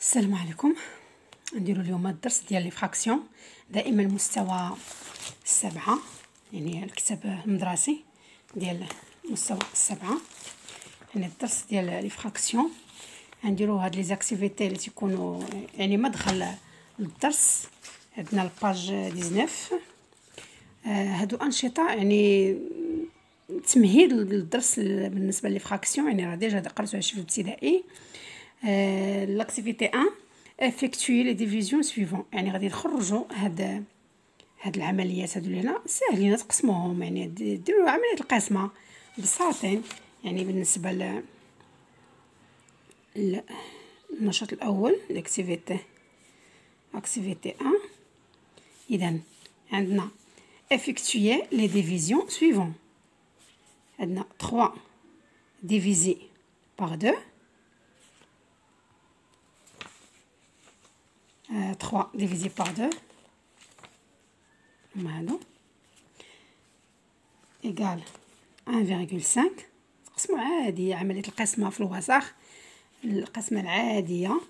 السلام عليكم. نديرو اليوم الدرس ديال لي فراكسيون، دائما المستوى 7، يعني الكتاب المدرسي ديال مستوى 7. يعني الدرس ديال لي فراكسيون نديرو هاد لي زاكتيفيتي اللي تيكونوا يعني مدخل للدرس. عندنا الباج 19. هادو انشطه يعني تمهيد للدرس بالنسبه لي فراكسيون، يعني راه ديجا قريتوها شي في الابتدائي. l'activité 1 effectuer les divisions suivantes، يعني غادي نخرجوا هاد العمليات هادو اللي هنا ساهلين تقسموهم، يعني ديروا عمليه القسمه بساطين. يعني بالنسبه للنشاط الاول l'activité 1، اذا عندنا effectuer les divisions suivantes. عندنا 3 divisé par 2، 3 divisé par 2 هادو égal 1,5. تقسموا عادي عملية القسمة في الوسط، القسمة العادية.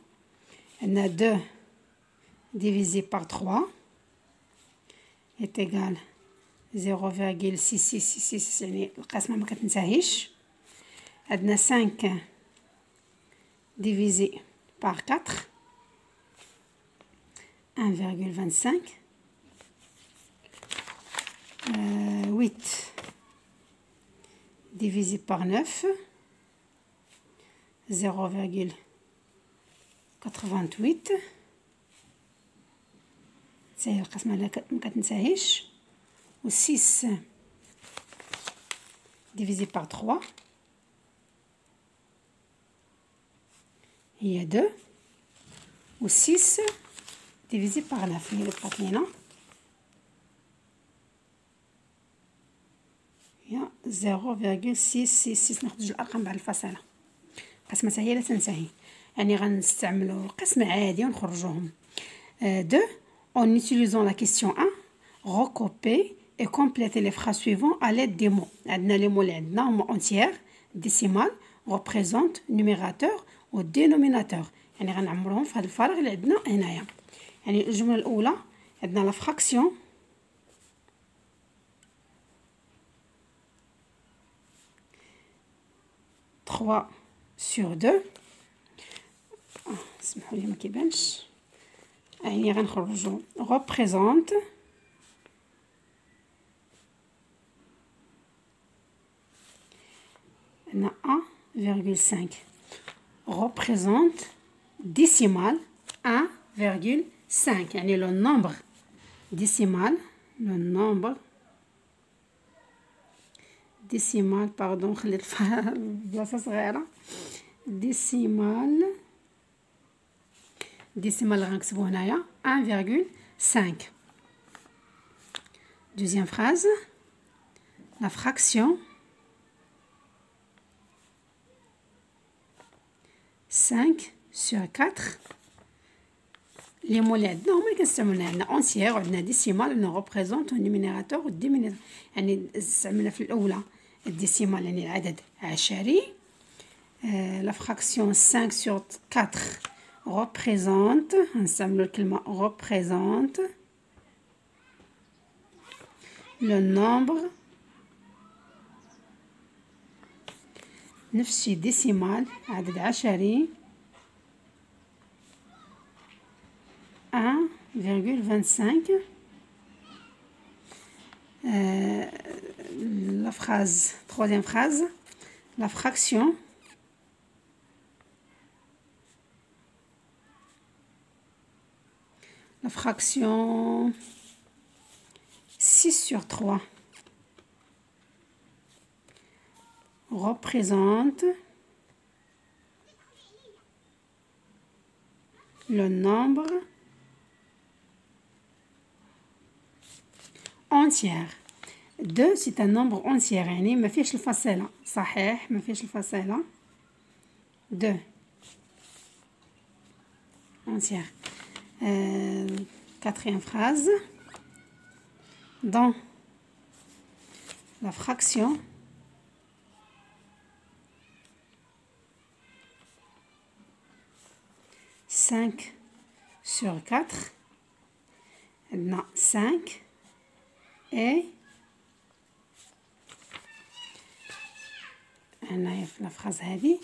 عندنا 2 divisé par 3 est égal 0,6666، يعني القسمة ما كتنتهيش. عندنا 5 divisé par 4 1,25. 8 divisé par 9 0,88. c'est القسمة اللي ما كتنتهيش. و 6 divisé par 3 هي 2. و 6 divisé par 9 هي اللي بقات لينا، هي 0,666. ناخذ جوج الارقام بعد الفاصله، القسمه هي لا تنتهي، يعني غنستعملوا القسم عادي ونخرجوهم. 2 en utilisant la question 1 recopier et compléter les phrases suivantes à l'aide des mots. عندنا لي مو اللي عندنا هما entière، décimal، représente، numérateur و dénominateur، يعني غنعمروهم في هذا الفراغ اللي عندنا هنايا. يعني الجمله الاولى عندنا لا فراكسيون 3 sur 2. سمحوا لي ما كيبانش، يعني غنخرجوا représente عندنا 1,5 représente décimal 1,5، يعني le nombre décimal décimal pardon خليت بلاصه صغيره. décimal غنكتبو هنايا 1,5. deuxième phrase la fraction 5 sur 4. les mots اللي عندنا هما اللي كنستعملونا، عندنا entière وعندنا décimal وعندنا représente والنوميناتور والديميناتور. يعني استعملنا في الاولى الديسيمال يعني العدد عشري. la fraction 5 sur 4 représente، نستعملوا الكلمه représente le nombre، نفس الشيء ديسيمال عدد عشري 1,25. la phrase, troisième phrase, la fraction 6 sur 3 représente le nombre entière. 2 c'est un nombre entier، يعني ما فيهش الفاصله، صحيح ما فيهش الفاصله. 2 entière. Quatrième phrase dans la fraction 5 5 sur 4 عندنا 5 et هنايا في الفراز هذه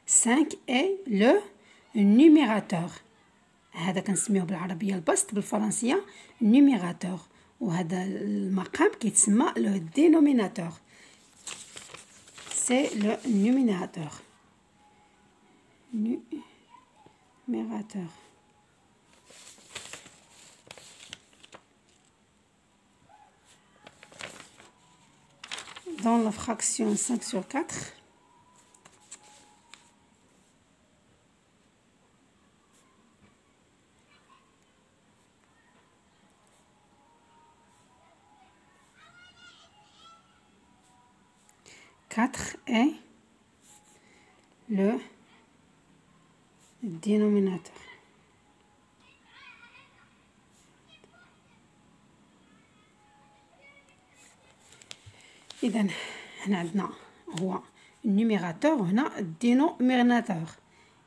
5 est le numérateur. هذا كنسميوه بالعربيه البسط، بالفرنسيه numérateur، وهذا المقام كيتسمى لو dénominateur. c'est le numérateur. Numérateur. Dans la fraction 5 sur 4, est le dénominateur. إذا هنا عندنا هو النيميراتور وهنا الدينوميناتور،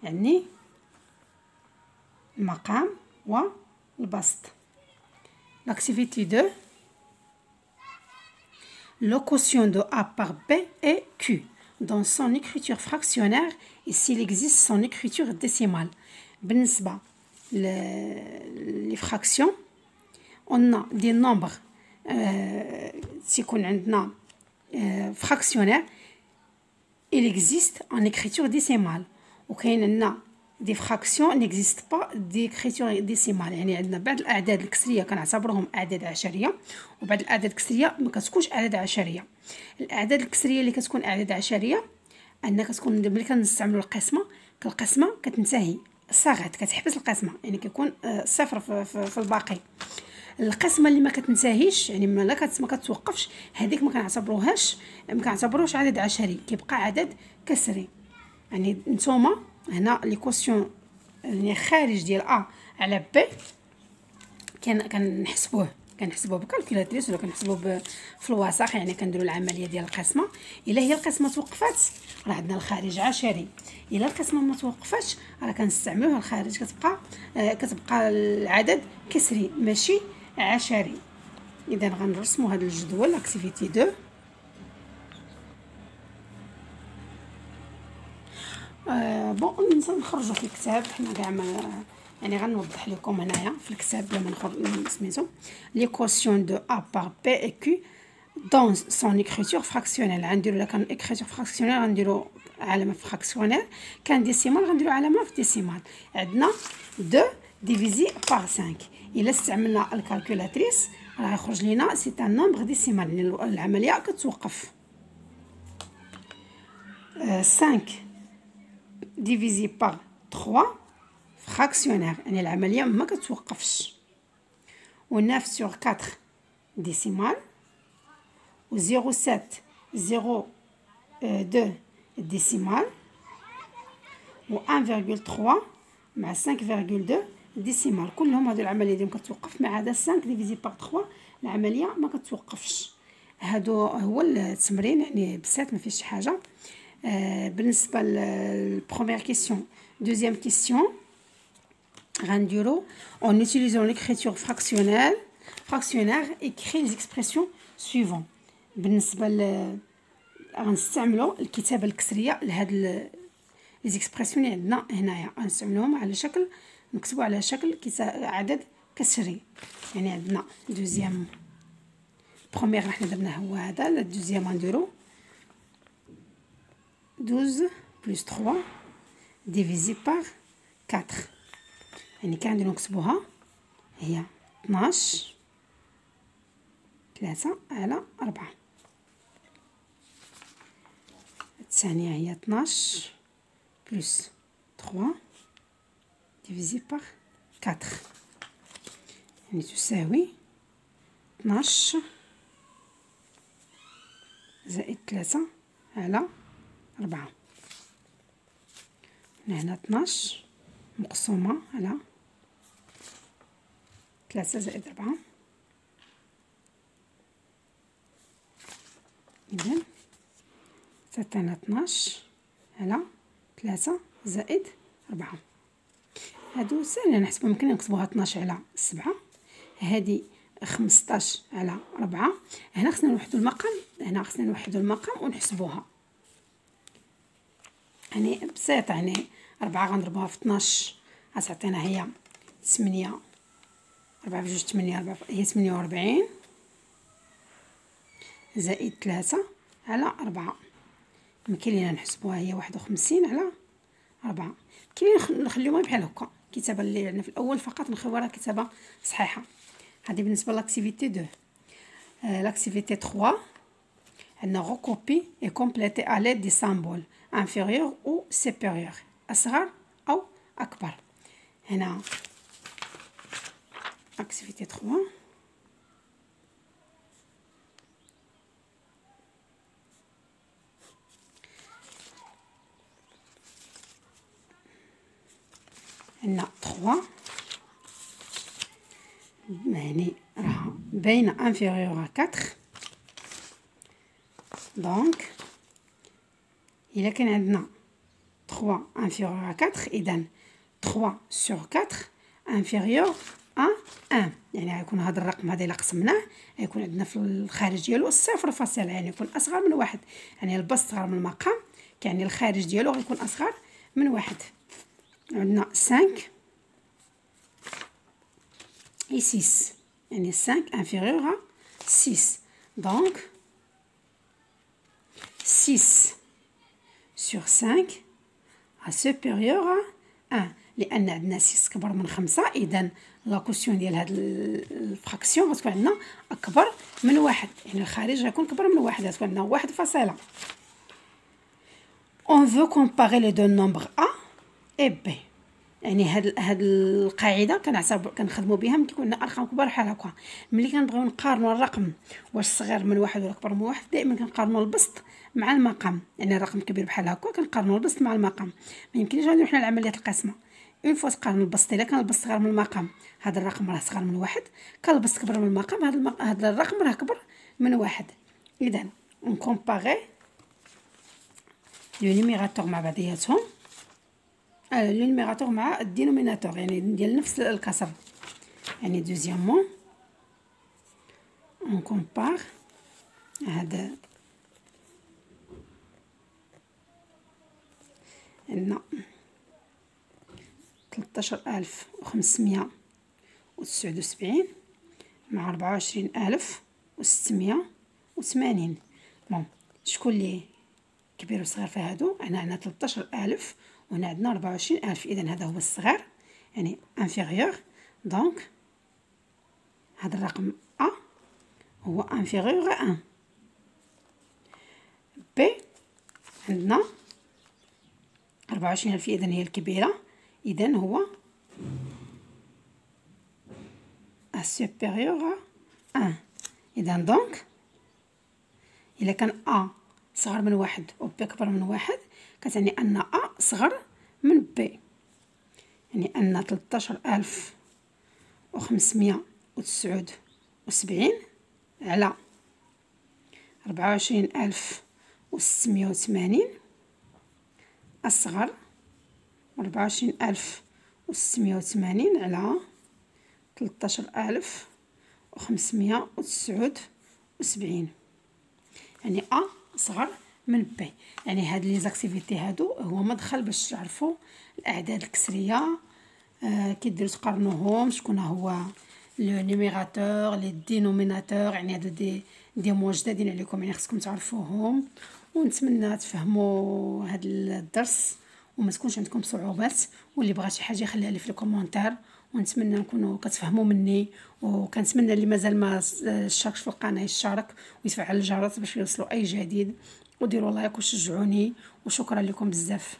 يعني المقام والبسط. L'activité 2. Le quotient de A par B est Q dans son écriture fractionnaire et s'il existe son écriture décimale. بالنسبة les fractions, on a des nombres تيكون عندنا fractionnaire, il existe en écriture décimale. وكاين عندنا دي فراكسيون نيكزيست با ديكريتور ديسيمال، يعني عندنا بعض الاعداد الكسريه كنعتبروهم اعداد عشريه، وبعض الاعداد الكسريه ما كتكونش اعداد عشريه. الاعداد الكسريه اللي كتكون اعداد عشريه انها كتكون ملي كنستعملوا القسمه، القسمه كتنتهي صاغت كتحبس القسمه، يعني كيكون صفر في الباقي. القسمه اللي ما كتنتهيش يعني ما كتوقفش، هذيك ما كنعتبروهش عدد عشري، كيبقى عدد كسري. يعني نتوما هنا لي كوسيون اللي خارج ديال ا على بي كنحسبوه بالكالكولاتريس ولا كنحسبوه في الوسط، يعني كنديروا العمليه ديال القسمه. الا هي القسمه توقفات راه عندنا الخارج عشري، الا القسمه ما توقفاتش راه كنستعملوها الخارج، كتبقى العدد كسري ماشي عشري. اذا غنرسموا هذا الجدول اكتيفيتي 2. بون نخرجوا في الكتاب حنا كاع ما يعني غنوضح لكم هنايا في الكتاب لما نخرج سميتو لي كوسيون دو ا بار بي اي كيو دون سون اكريتور فراكسيونيل. غنديروا الا كان اكريتور فراكسيونيل غنديروا علامه فراكسيونيل، كان ديسيمال غنديروا علامه في ديسيمال. عندنا 2 ديفيزي بار 5. الا استعملنا الكالكولاتريس راه يخرج لينا سي ان نومبر ديسيمال، يعني العمليه كتوقف. 5 divisé par 3 fractionnaire، يعني العملية ما كتوقفش. و 9 sur 4 décimal، و 0,702 décimal، و 1,3 مع 5,2 décimal. كلهم هادو العملية ديالهم كتوقف، ما عدا 5 divisé par 3 العملية ما كتوقفش. هادو هو التمرين، يعني بسيط ما فيهش شي حاجة. بالنسبه للبروميير كيسيون دوزيام كيسيون غنديرو en utilisant l'écriture fractionnaire écrit les expressions suivantes. بالنسبه غنستعملوا الكتابه الكسريه لهاد لي زيكسبرسيون اللي عندنا هنايا، غنستعملوهم على شكل نكتبوا على شكل عدد كسري. يعني عندنا دوزيام بروميير حنا درنا هو هذا، لا دوزيام غنديرو 12 plus 3 divisé par 4، يعني كنديرو نكتبوها هي 12 3 على 4. الثانية هي 12 plus 3 divisé par 4، يعني تساوي 12 زائد 3 على 4. هنا 12 مقسومة على 3 زائد 4، إذن تعطينا 12 على 3 زائد 4. هادو ساهلين نحسبو، يمكن نكتبوها 12 على 7، هادي 15 على 4. هنا خصنا نوحدو المقام، ونحسبوها. يعني بسيطة، يعني 4 غنضربوها في 12 غتعطينا هي 8. 4 بجوج 8 هي 48 زائد 3 على 4. يمكن لينا نحسبوها هي 51 على 4. كاين نخليوها بحال هكا الكتابه اللي عندنا في الاول فقط، نخليوها راه كتابه صحيحه. هذه بالنسبه لاكتيفيتي 2. لاكتيفيتي 3 عندنا recopier et compléter à l'aide des symboles inférieur ou supérieur، اصغر او اكبر. هنا activité 3 عندنا 3 يعني راها باينه انفيريور à 4. دونك الا كان عندنا 3 انفيريور à 4 اذا 3 sur 4 انفيريور à 1. يعني غيكون هذا الرقم هذا الا قسمناه غيكون عندنا في الخارج ديالو 0.، يعني يكون اصغر من 1. يعني البسط صغر من المقام، يعني الخارج ديالو غيكون اصغر من 1. عندنا 5 et 6، يعني 5 inférieur à 6. donc 6 sur 5 à supérieur à 1، لان عندنا 6 كبر من 5، اذا لا كوسيون ديال هاد الفراكسيون غتكون عندنا اكبر من 1، يعني الخارج غيكون كبر من 1، غتكون عندنا 1 فاصلة. on veut comparer les deux nombres a et b. يعني هاد القاعده كنخدموا بها ملي كيكون عندنا ارقام كبار بحال هكا. ملي كنبغيو نقارنوا الرقم واش صغير من 1 ولا اكبر من 1، دائما كنقارنوا البسط مع المقام. يعني الرقم كبير بحال هكا كنقارنوا البسط مع المقام، ما يمكنش نديرو حنا العمليه القسمه. اون فوا تقارن البسط، الا كان البسط صغير من المقام هذا الرقم راه صغير من 1، كان البسط كبر من المقام هذا الرقم راه كبر من 1. اذا نكومباري لو نيميراتور مع بعضياتهم، لو نيميراتور مع الدينوميناتور، يعني ديال نفس الكسر. يعني دوزيامون اون كومبار هذا عندنا 13579 مع 24680. بون شكون اللي كبير وصغير في هادو؟ انا عندنا 13000 وهنا عندنا 24000، اذا هذا هو الصغير يعني انفيريور. دونك هذا الرقم ا هو انفيريور 1. بي عندنا 24000 اذا هي الكبيره، اذا هو supérieur à 1. اذا دونك الا كان ا صغر من 1 و بي كبر من 1 كتعني ان ا صغر من بي، يعني ان 13579 على 24680 أصغر 24680 على 13579، يعني أ صغر من بي. يعني هاد لي زاكتيفيتي هادو هو مدخل باش تعرفوا الأعداد الكسرية، كيديروا تقارنوهم شكون هو لو نيميراتور لي دينوميناتور. يعني هادو دي موا جدادين عليكم، يعني خصكم تعرفوهم. ونتمنى تفهموا هاد الدرس وما تكونش عندكم صعوبات، واللي بغى شي حاجه يخليها لي في الكومونتير. ونتمنى نكونوا كتفهموا مني، وكنتمنى اللي مازال ما اشتركش في القناه يشترك ويتفعل الجرس باش يوصلوا اي جديد، وديروا لايك وشجعوني، وشكرا لكم بزاف.